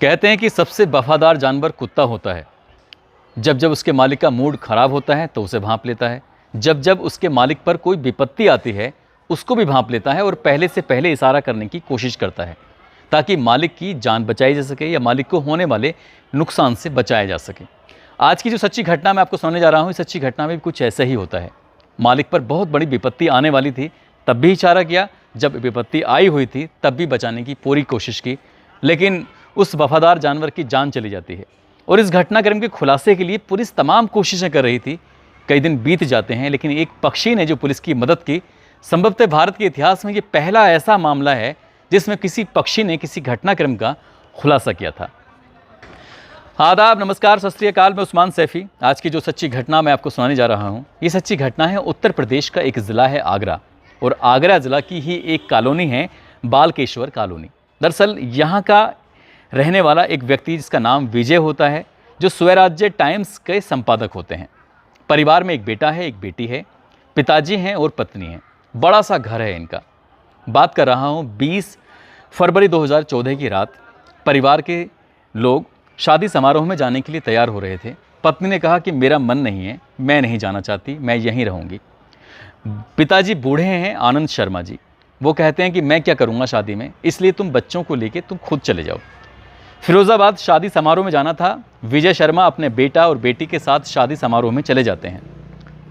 कहते हैं कि सबसे वफादार जानवर कुत्ता होता है। जब जब उसके मालिक का मूड खराब होता है तो उसे भांप लेता है। जब जब उसके मालिक पर कोई विपत्ति आती है उसको भी भांप लेता है और पहले से पहले इशारा करने की कोशिश करता है ताकि मालिक की जान बचाई जा सके या मालिक को होने वाले नुकसान से बचाया जा सके। आज की जो सच्ची घटना मैं आपको सुनाने जा रहा हूँ, इस सच्ची घटना में भी कुछ ऐसा ही होता है। मालिक पर बहुत बड़ी विपत्ति आने वाली थी, तब भी इशारा किया, जब विपत्ति आई हुई थी तब भी बचाने की पूरी कोशिश की, लेकिन उस वफादार जानवर की जान चली जाती है। और इस घटनाक्रम के खुलासे के लिए पुलिस तमाम कोशिशें कर रही थी। कई दिन बीत जाते हैं लेकिन एक पक्षी ने जो पुलिस की मदद की। संभवतः भारत के इतिहास में ये पहला ऐसा मामला है जिसमें किसी पक्षी ने किसी घटनाक्रम का खुलासा किया था। आदाब, नमस्कार, सत श्री अकाल। मैं उस्मान सैफी। आज की जो सच्ची घटना मैं आपको सुनाने जा रहा हूँ, ये सच्ची घटना है उत्तर प्रदेश का एक ज़िला है आगरा, और आगरा ज़िला की ही एक कॉलोनी है बालकेश्वर कॉलोनी। दरअसल यहाँ का रहने वाला एक व्यक्ति जिसका नाम विजय होता है, जो स्वराज्य टाइम्स के संपादक होते हैं। परिवार में एक बेटा है, एक बेटी है, पिताजी हैं और पत्नी है। बड़ा सा घर है इनका। बात कर रहा हूँ 20 फरवरी 2014 की रात। परिवार के लोग शादी समारोह में जाने के लिए तैयार हो रहे थे। पत्नी ने कहा कि मेरा मन नहीं है, मैं नहीं जाना चाहती, मैं यहीं रहूँगी। पिताजी बूढ़े हैं, आनंद शर्मा जी। वो कहते हैं कि मैं क्या करूँगा शादी में, इसलिए तुम बच्चों को लेके तुम खुद चले जाओ। फिरोज़ाबाद शादी समारोह में जाना था। विजय शर्मा अपने बेटा और बेटी के साथ शादी समारोह में चले जाते हैं,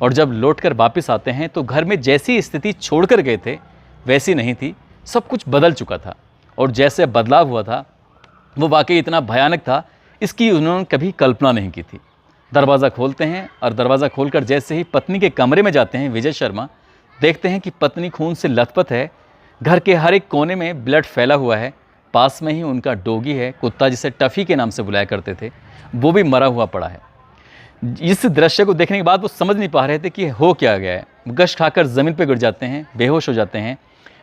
और जब लौटकर वापस आते हैं तो घर में जैसी स्थिति छोड़कर गए थे वैसी नहीं थी। सब कुछ बदल चुका था, और जैसे बदलाव हुआ था वो वाकई इतना भयानक था, इसकी उन्होंने कभी कल्पना नहीं की थी। दरवाज़ा खोलते हैं, और दरवाज़ा खोलकर जैसे ही पत्नी के कमरे में जाते हैं विजय शर्मा, देखते हैं कि पत्नी खून से लथपथ है। घर के हर एक कोने में ब्लड फैला हुआ है। पास में ही उनका डॉगी है, कुत्ता जिसे टफ़ी के नाम से बुलाया करते थे, वो भी मरा हुआ पड़ा है। इस दृश्य को देखने के बाद वो समझ नहीं पा रहे थे कि हो क्या गया है। गश खाकर ज़मीन पर गिर जाते हैं, बेहोश हो जाते हैं।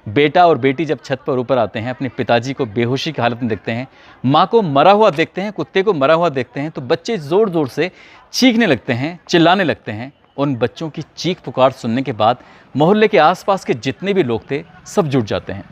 बेटा और बेटी जब छत पर ऊपर आते हैं, अपने पिताजी को बेहोशी की हालत में देखते हैं, माँ को मरा हुआ देखते हैं, कुत्ते को मरा हुआ देखते हैं, तो बच्चे ज़ोर ज़ोर से चीखने लगते हैं, चिल्लाने लगते हैं। उन बच्चों की चीख पुकार सुनने के बाद मोहल्ले के आसपास के जितने भी लोग थे सब जुट जाते हैं।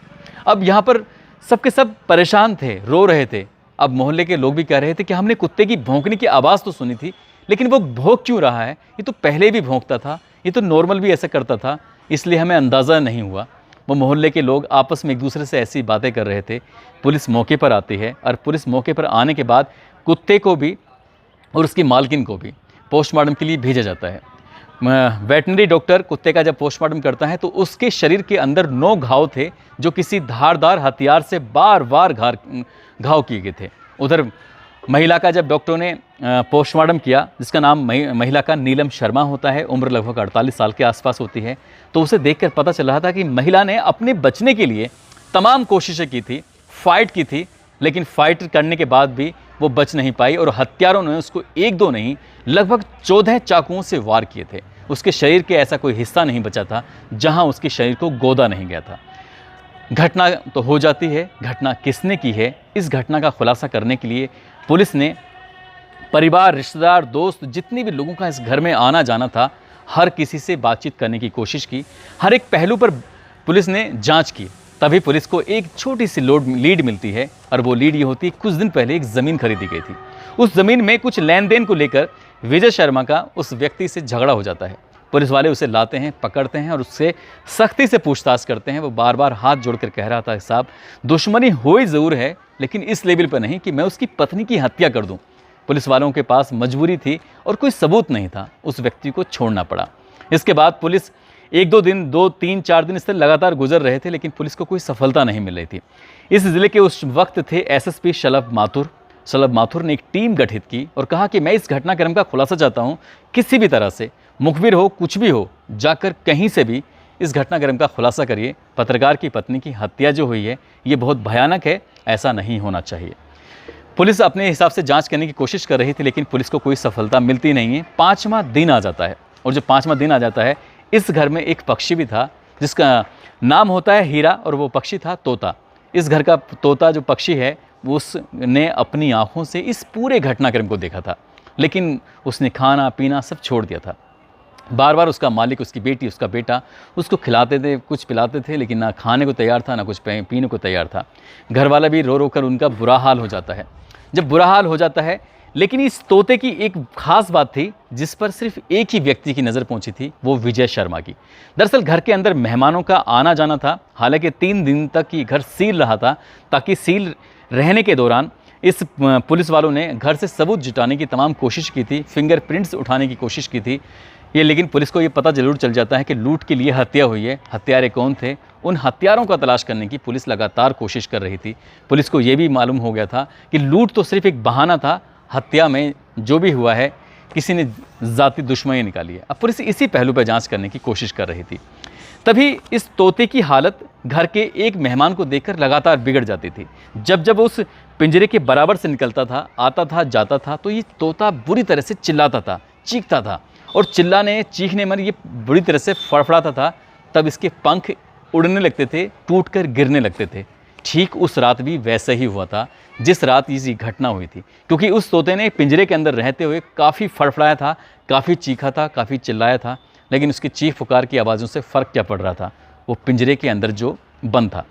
अब यहाँ पर सबके सब परेशान थे, रो रहे थे। अब मोहल्ले के लोग भी कह रहे थे कि हमने कुत्ते की भौंकने की आवाज़ तो सुनी थी, लेकिन वो भौंक क्यों रहा है, ये तो पहले भी भौंकता था, ये तो नॉर्मल भी ऐसा करता था, इसलिए हमें अंदाज़ा नहीं हुआ। वो मोहल्ले के लोग आपस में एक दूसरे से ऐसी बातें कर रहे थे। पुलिस मौके पर आती है, और पुलिस मौके पर आने के बाद कुत्ते को भी और उसकी मालकिन को भी पोस्टमार्टम के लिए भेजा जाता है। वेटनरी डॉक्टर कुत्ते का जब पोस्टमार्टम करता है तो उसके शरीर के अंदर 9 घाव थे, जो किसी धारदार हथियार से बार बार घाव किए गए थे। उधर महिला का जब डॉक्टरों ने पोस्टमार्टम किया, जिसका नाम महिला का नीलम शर्मा होता है, उम्र लगभग 48 साल के आसपास होती है, तो उसे देखकर पता चल रहा था कि महिला ने अपने बचने के लिए तमाम कोशिशें की थी, फाइट की थी, लेकिन फाइट करने के बाद भी वो बच नहीं पाई, और हत्यारों ने उसको 1-2 नहीं, लगभग 14 चाकुओं से वार किए थे। उसके शरीर के ऐसा कोई हिस्सा नहीं बचा था जहां उसके शरीर को गोदा नहीं गया था। घटना तो हो जाती है, घटना किसने की है, इस घटना का खुलासा करने के लिए पुलिस ने परिवार, रिश्तेदार, दोस्त, जितने भी लोगों का इस घर में आना जाना था, हर किसी से बातचीत करने की कोशिश की। हर एक पहलू पर पुलिस ने जांच की। तभी पुलिस को एक छोटी सी लीड मिलती है, और वो लीड ये होती है, कुछ दिन पहले एक ज़मीन खरीदी गई थी। उस ज़मीन में कुछ लेन देन को लेकर विजय शर्मा का उस व्यक्ति से झगड़ा हो जाता है। पुलिस वाले उसे लाते हैं, पकड़ते हैं, और उससे सख्ती से पूछताछ करते हैं। वो बार बार हाथ जोड़कर कह रहा था, साहब दुश्मनी हुई ज़रूर है, लेकिन इस लेवल पर नहीं कि मैं उसकी पत्नी की हत्या कर दूँ। पुलिस वालों के पास मजबूरी थी और कोई सबूत नहीं था, उस व्यक्ति को छोड़ना पड़ा। इसके बाद पुलिस 1-2 दिन, 2-3-4 दिन इस तरह लगातार गुजर रहे थे, लेकिन पुलिस को कोई सफलता नहीं मिल रही थी। इस ज़िले के उस वक्त थे एसएसपी शलभ माथुर ने एक टीम गठित की और कहा कि मैं इस घटनाक्रम का खुलासा चाहता हूँ, किसी भी तरह से, मुखबिर हो, कुछ भी हो, जाकर कहीं से भी इस घटनाक्रम का खुलासा करिए। पत्रकार की पत्नी की हत्या जो हुई है ये बहुत भयानक है, ऐसा नहीं होना चाहिए। पुलिस अपने हिसाब से जांच करने की कोशिश कर रही थी, लेकिन पुलिस को कोई सफलता मिलती नहीं है। 5वां दिन आ जाता है, और जब 5वां दिन आ जाता है, इस घर में एक पक्षी भी था जिसका नाम होता है हीरा, और वो पक्षी था तोता। इस घर का तोता जो पक्षी है, उसने अपनी आँखों से इस पूरे घटनाक्रम को देखा था, लेकिन उसने खाना पीना सब छोड़ दिया था। बार बार उसका मालिक, उसकी बेटी, उसका बेटा उसको खिलाते थे, कुछ पिलाते थे, लेकिन ना खाने को तैयार था, ना कुछ पीने को तैयार था। घर वाला भी रो रो कर उनका बुरा हाल हो जाता है। जब बुरा हाल हो जाता है। लेकिन इस तोते की एक खास बात थी जिस पर सिर्फ एक ही व्यक्ति की नज़र पहुंची थी, वो विजय शर्मा की। दरअसल घर के अंदर मेहमानों का आना जाना था। हालांकि 3 दिन तक ये घर सील रहा था, ताकि सील रहने के दौरान इस पुलिस वालों ने घर से सबूत जुटाने की तमाम कोशिश की थी, फिंगरप्रिंट्स उठाने की कोशिश की थी ये। लेकिन पुलिस को ये पता ज़रूर चल जाता है कि लूट के लिए हत्या हुई है। हत्यारे कौन थे, उन हत्यारों का तलाश करने की पुलिस लगातार कोशिश कर रही थी। पुलिस को ये भी मालूम हो गया था कि लूट तो सिर्फ एक बहाना था, हत्या में जो भी हुआ है किसी ने ज़ाती दुश्मनी निकाली है। अब पुलिस इसी पहलू पर जांच करने की कोशिश कर रही थी। तभी इस तोते की हालत घर के एक मेहमान को देखकर लगातार बिगड़ जाती थी। जब जब उस पिंजरे के बराबर से निकलता था, आता था, जाता था, तो ये तोता बुरी तरह से चिल्लाता था, चीखता था, और चिल्लाने चीखने में ये बुरी तरह से फड़फड़ाता था। तब इसके पंख उड़ने लगते थे, टूटकर गिरने लगते थे। ठीक उस रात भी वैसा ही हुआ था जिस रात ये घटना हुई थी, क्योंकि उस तोते ने पिंजरे के अंदर रहते हुए काफ़ी फड़फड़ाया था, काफ़ी चीखा था, काफ़ी चिल्लाया था। लेकिन उसकी चीख पुकार की आवाज़ों से फ़र्क क्या पड़ रहा था, वो पिंजरे के अंदर जो बंद था।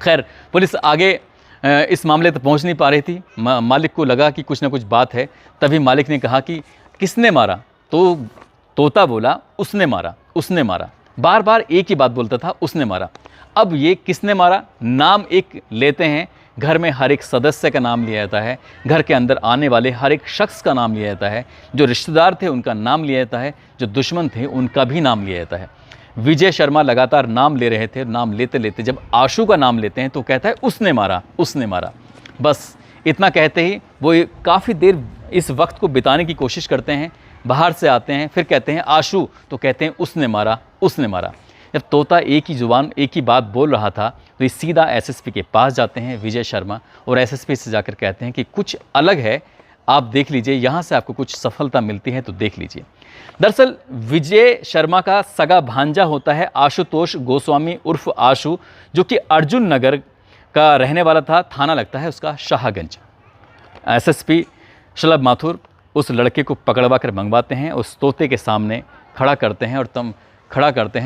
खैर, पुलिस आगे इस मामले तक पहुंच नहीं पा रही थी। मालिक को लगा कि कुछ ना कुछ बात है। तभी मालिक ने कहा कि किसने मारा, तो तोता बोला उसने मारा, उसने मारा। बार बार एक ही बात बोलता था, उसने मारा। अब ये किसने मारा, नाम एक लेते हैं, घर में हर एक सदस्य का नाम लिया जाता है, घर के अंदर आने वाले हर एक शख्स का नाम लिया जाता है, जो रिश्तेदार थे उनका नाम लिया जाता है, जो दुश्मन थे उनका भी नाम लिया जाता है। विजय शर्मा लगातार नाम ले रहे थे। नाम लेते लेते जब आशु का नाम लेते हैं तो कहता है उसने मारा, उसने मारा। बस इतना कहते ही वो काफ़ी देर इस वक्त को बिताने की कोशिश करते हैं। बाहर से आते हैं, फिर कहते हैं आशु, तो कहते हैं उसने मारा, उसने मारा। जब तोता एक ही जुबान, एक ही बात बोल रहा था, तो ये सीधा एसएसपी के पास जाते हैं विजय शर्मा, और एसएसपी से जाकर कहते हैं कि कुछ अलग है, आप देख लीजिए, यहाँ से आपको कुछ सफलता मिलती है तो देख लीजिए। दरअसल विजय शर्मा का सगा भांजा होता है आशुतोष गोस्वामी उर्फ आशु, जो कि अर्जुन नगर का रहने वाला था। थाना लगता है उसका शाहगंज। एसएसपी शलभ माथुर उस लड़के को पकड़वा कर मंगवाते हैं, उस तोते के सामने खड़ा करते हैं, और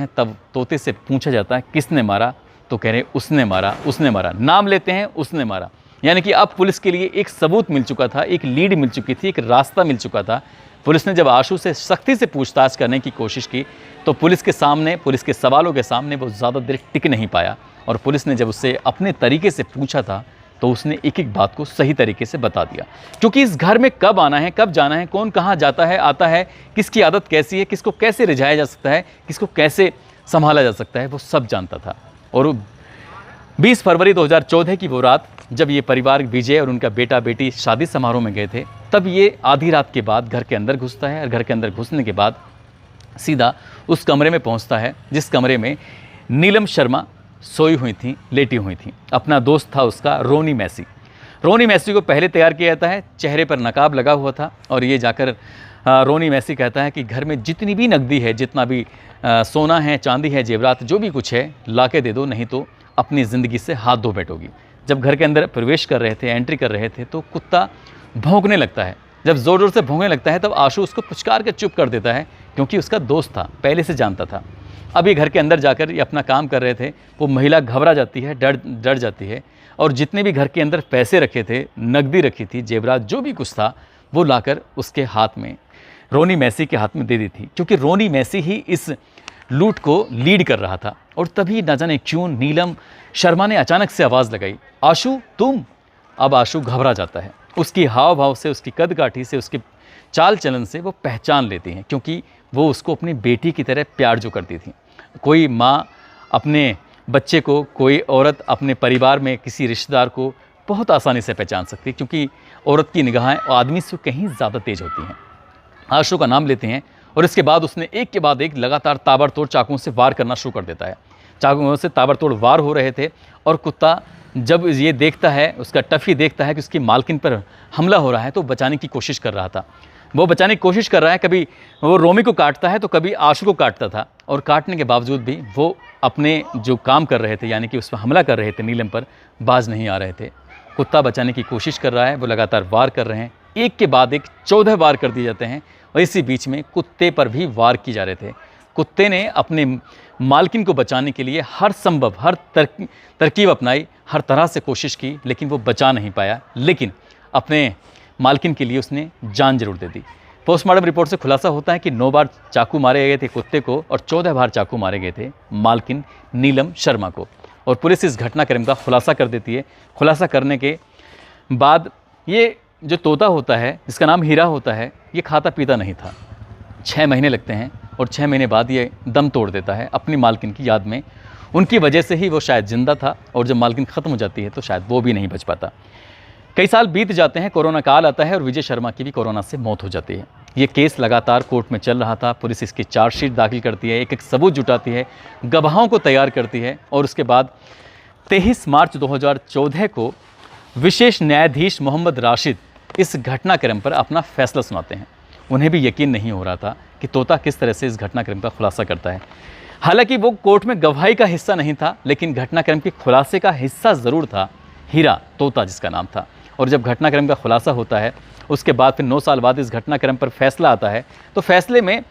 तब तोते से पूछा जाता है किसने मारा, तो कह रहे उसने मारा, उसने मारा। नाम लेते हैं, उसने मारा। यानी कि अब पुलिस के लिए एक सबूत मिल चुका था, एक लीड मिल चुकी थी, एक रास्ता मिल चुका था। पुलिस ने जब आशु से सख्ती से पूछताछ करने की कोशिश की तो पुलिस के सवालों के सामने वो ज़्यादा देर टिक नहीं पाया, और पुलिस ने जब उससे अपने तरीके से पूछा था तो उसने एक एक बात को सही तरीके से बता दिया। क्योंकि इस घर में कब आना है, कब जाना है, कौन कहाँ जाता है, आता है, किसकी आदत कैसी है, किसको कैसे रिझाया जा सकता है, किसको कैसे संभाला जा सकता है, वो सब जानता था। और 20 फरवरी 2014 की वो रात जब ये परिवार विजय और उनका बेटा बेटी शादी समारोह में गए थे, तब ये आधी रात के बाद घर के अंदर घुसता है, और घर के अंदर घुसने के बाद सीधा उस कमरे में पहुंचता है जिस कमरे में नीलम शर्मा सोई हुई थी, लेटी हुई थी। अपना दोस्त था उसका रोनी मैसी। रोनी मैसी को पहले तैयार किया जाता है, चेहरे पर नकाब लगा हुआ था, और ये जाकर रोनी मैसी कहता है कि घर में जितनी भी नकदी है, जितना भी सोना है, चांदी है, जेवरात, जो भी कुछ है ला के दे दो, नहीं तो अपनी ज़िंदगी से हाथ धो बैठोगी। जब घर के अंदर प्रवेश कर रहे थे, एंट्री कर रहे थे, तो कुत्ता भौंकने लगता है। जब ज़ोर ज़ोर से भौंकने लगता है तब आशु उसको पुचकार के चुप कर देता है, क्योंकि उसका दोस्त था, पहले से जानता था। अब ये घर के अंदर जाकर ये अपना काम कर रहे थे, वो महिला घबरा जाती है, डर जाती है, और जितने भी घर के अंदर पैसे रखे थे, नकदी रखी थी, जेवरात, जो भी कुछ था, वो लाकर उसके हाथ में, रोनी मैसी के हाथ में दे दी थी, क्योंकि रोनी मैसी ही इस लूट को लीड कर रहा था। और तभी न जाने क्यों नीलम शर्मा ने अचानक से आवाज़ लगाई, आशु तुम। अब आशु घबरा जाता है। उसकी हाव भाव से, उसकी कद काठी से, उसके चाल चलन से वो पहचान लेती हैं, क्योंकि वो उसको अपनी बेटी की तरह प्यार जो करती थी। कोई माँ अपने बच्चे को, कोई औरत अपने परिवार में किसी रिश्तेदार को बहुत आसानी से पहचान सकती है, क्योंकि औरत की निगाहें आदमी से कहीं ज़्यादा तेज होती हैं। आशु का नाम लेते हैं, और इसके बाद उसने एक के बाद एक लगातार ताबड़तोड़ चाकुओं से वार करना शुरू कर देता है। चाकुओं से ताबड़तोड़ वार हो रहे थे, और कुत्ता जब ये देखता है, उसका टफ़ी देखता है कि उसकी मालकिन पर हमला हो रहा है, तो बचाने की कोशिश कर रहा था। वो बचाने की कोशिश कर रहा है, कभी वो रोमी को काटता है तो कभी आशु को काटता था, और काटने के बावजूद भी वो अपने जो काम कर रहे थे, यानी कि उस पर हमला कर रहे थे नीलम पर, बाज नहीं आ रहे थे। कुत्ता बचाने की कोशिश कर रहा है, वो लगातार वार कर रहे हैं, एक के बाद एक 14 वार कर दिए जाते हैं, और इसी बीच में कुत्ते पर भी वार किए जा रहे थे। कुत्ते ने अपने मालकिन को बचाने के लिए हर तरकीब अपनाई, हर तरह से कोशिश की, लेकिन वो बचा नहीं पाया। लेकिन अपने मालकिन के लिए उसने जान जरूर दे दी। पोस्टमार्टम रिपोर्ट से खुलासा होता है कि 9 बार चाकू मारे गए थे कुत्ते को और 14 बार चाकू मारे गए थे मालकिन नीलम शर्मा को। और पुलिस इस घटनाक्रम का खुलासा कर देती है। खुलासा करने के बाद ये जो तोता होता है, जिसका नाम हीरा होता है, ये खाता पीता नहीं था। 6 महीने लगते हैं और 6 महीने बाद ये दम तोड़ देता है अपनी मालकिन की याद में। उनकी वजह से ही वो शायद जिंदा था, और जब मालकिन ख़त्म हो जाती है तो शायद वो भी नहीं बच पाता। कई साल बीत जाते हैं, कोरोना काल आता है और विजय शर्मा की भी कोरोना से मौत हो जाती है। ये केस लगातार कोर्ट में चल रहा था। पुलिस इसकी चार्जशीट दाखिल करती है, एक एक सबूत जुटाती है, गवाहों को तैयार करती है, और उसके बाद 23 मार्च 2014 को विशेष न्यायाधीश मोहम्मद राशिद इस घटनाक्रम पर अपना फैसला सुनाते हैं। उन्हें भी यकीन नहीं हो रहा था कि तोता किस तरह से इस घटनाक्रम का खुलासा करता है। हालांकि वो कोर्ट में गवाही का हिस्सा नहीं था, लेकिन घटनाक्रम के खुलासे का हिस्सा ज़रूर था, हीरा तोता जिसका नाम था। और जब घटनाक्रम का खुलासा होता है, उसके बाद फिर 9 साल बाद इस घटनाक्रम पर फैसला आता है, तो फैसले में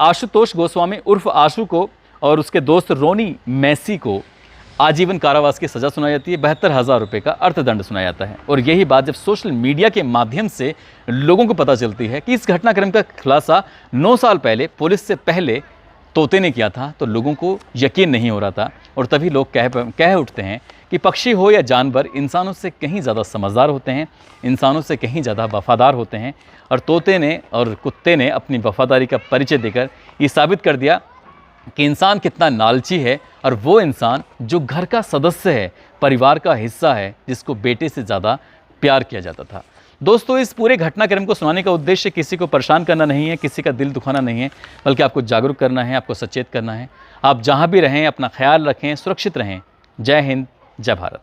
आशुतोष गोस्वामी उर्फ आशु को और उसके दोस्त रोनी मैसी को आजीवन कारावास की सज़ा सुनाई जाती है। 72,000 रुपये का अर्थदंड सुनाया जाता है। और यही बात जब सोशल मीडिया के माध्यम से लोगों को पता चलती है कि इस घटनाक्रम का खुलासा 9 साल पहले पुलिस से पहले तोते ने किया था, तो लोगों को यकीन नहीं हो रहा था। और तभी लोग कह उठते हैं कि पक्षी हो या जानवर, इंसानों से कहीं ज़्यादा समझदार होते हैं, इंसानों से कहीं ज़्यादा वफ़ादार होते हैं। और तोते ने और कुत्ते ने अपनी वफ़ादारी का परिचय देकर ये साबित कर दिया कि इंसान कितना लालची है, और वो इंसान जो घर का सदस्य है, परिवार का हिस्सा है, जिसको बेटे से ज़्यादा प्यार किया जाता था। दोस्तों, इस पूरे घटनाक्रम को सुनाने का उद्देश्य किसी को परेशान करना नहीं है, किसी का दिल दुखाना नहीं है, बल्कि आपको जागरूक करना है, आपको सचेत करना है। आप जहाँ भी रहें अपना ख्याल रखें, सुरक्षित रहें। जय हिंद, जय भारत।